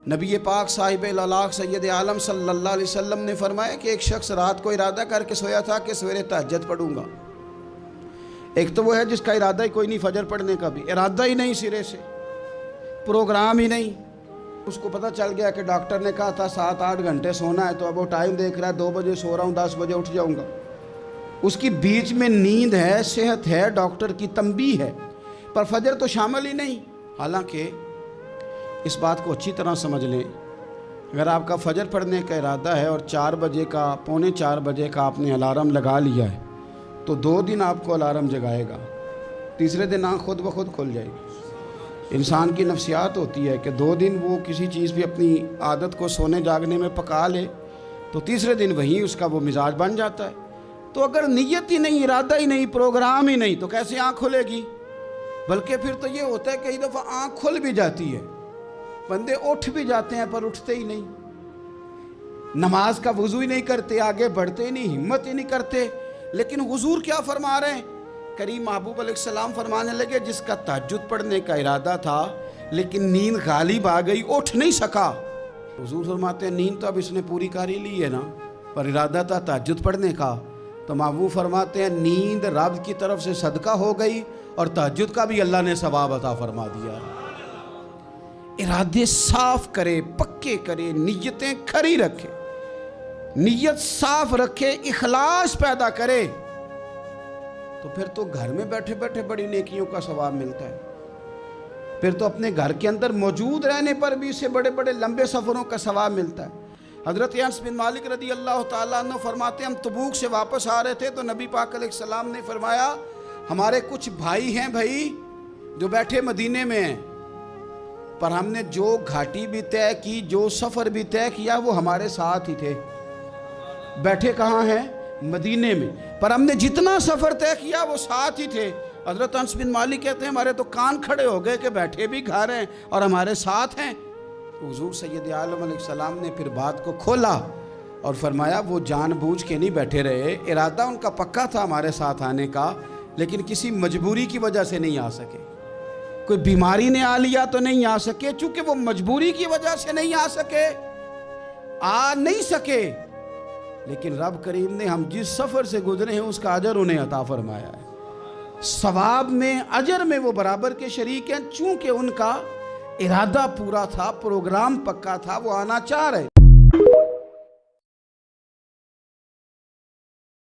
नबी पाक साहिब लाख सैयद आलम सल्लल्लाहु अलैहि वसल्लम ने फरमाया कि एक शख्स रात को इरादा करके सोया था कि सवेरे तहज्जुद पढ़ूंगा। एक तो वो है जिसका इरादा ही कोई नहीं, फजर पढ़ने का भी इरादा ही नहीं, सिरे से प्रोग्राम ही नहीं। उसको पता चल गया कि डॉक्टर ने कहा था 7-8 घंटे सोना है, तो अब वो टाइम देख रहा है 2 बजे सो रहा हूँ, 10 बजे उठ जाऊँगा। उसकी बीच में नींद है, सेहत है, डॉक्टर की तंबीह है, पर फजर तो शामिल ही नहीं। हालांकि इस बात को अच्छी तरह समझ लें, अगर आपका फजर पढ़ने का इरादा है और 4 बजे का, 3:45 बजे का आपने अलार्म लगा लिया है, तो 2 दिन आपको अलार्म जगाएगा, तीसरे दिन आँख खुद ब खुद खुल जाएगी। इंसान की नफ्सियात होती है कि 2 दिन वो किसी चीज़ भी अपनी आदत को सोने जागने में पका ले, तो तीसरे दिन वहीं उसका वो मिजाज बन जाता है। तो अगर नीयत ही नहीं, इरादा ही नहीं, प्रोग्राम ही नहीं, तो कैसे आँख खुलेगी? बल्कि फिर तो ये होता है कई दफ़ा आँख खुल भी जाती है, बंदे उठ भी जाते हैं पर उठते ही नहीं, नमाज का वजू ही नहीं करते, आगे बढ़ते ही नहीं, हिम्मत ही नहीं करते। लेकिन हुजूर क्या फरमा रहे हैं? करीम महबूब अलैहिस्सलाम फरमाने लगे, जिसका तहज्जुद पढ़ने का इरादा था लेकिन नींद गालिब आ गई, उठ नहीं सका। हुजूर फरमाते हैं नींद तो अब इसने पूरी कर ही ली है ना, पर इरादा था तहज्जुद पढ़ने का। तो महबूब फरमाते हैं नींद रब की तरफ से सदका हो गई और तहज्जुद का भी अल्लाह ने सवाब अता फरमा दिया। इरादे साफ करे, पक्के करे, नीयतें खरी रखे, नीयत साफ रखे, इखलास पैदा करे, तो फिर तो घर में बैठे बैठे बड़ी नेकियों का सवाब मिलता है। फिर तो अपने घर के अंदर मौजूद रहने पर भी इससे बड़े बड़े लंबे सफ़रों का सवाब मिलता है। हज़रत अनस बिन मालिक रदी अल्लाह ताला अन्हु फरमाते हैं, हम तबूक से वापस आ रहे थे तो नबी पाक अलैहिस्सलाम ने फरमाया, हमारे कुछ भाई हैं भाई जो बैठे मदीने में हैं, पर हमने जो घाटी भी तय की, जो सफ़र भी तय किया, वो हमारे साथ ही थे। बैठे कहाँ हैं? मदीने में, पर हमने जितना सफ़र तय किया वो साथ ही थे। हज़रत अनस बिन मालिक कहते हैं, हमारे तो कान खड़े हो गए कि बैठे भी घर हैं और हमारे साथ हैं। हुजूर सैयद आलम अलैहिस्सलाम ने फिर बात को खोला और फरमाया, वो जानबूझ के नहीं बैठे रहे, इरादा उनका पक्का था हमारे साथ आने का, लेकिन किसी मजबूरी की वजह से नहीं आ सके। कोई बीमारी ने आ लिया तो नहीं आ सके, चूंकि वो मजबूरी की वजह से नहीं आ सके, आ नहीं सके, लेकिन रब करीम ने हम जिस सफ़र से गुजरे हैं उसका अजर उन्हें अता फरमाया है। सवाब में, अजर में वो बराबर के शरीक हैं, चूंकि उनका इरादा पूरा था, प्रोग्राम पक्का था, वो आना चाह रहे।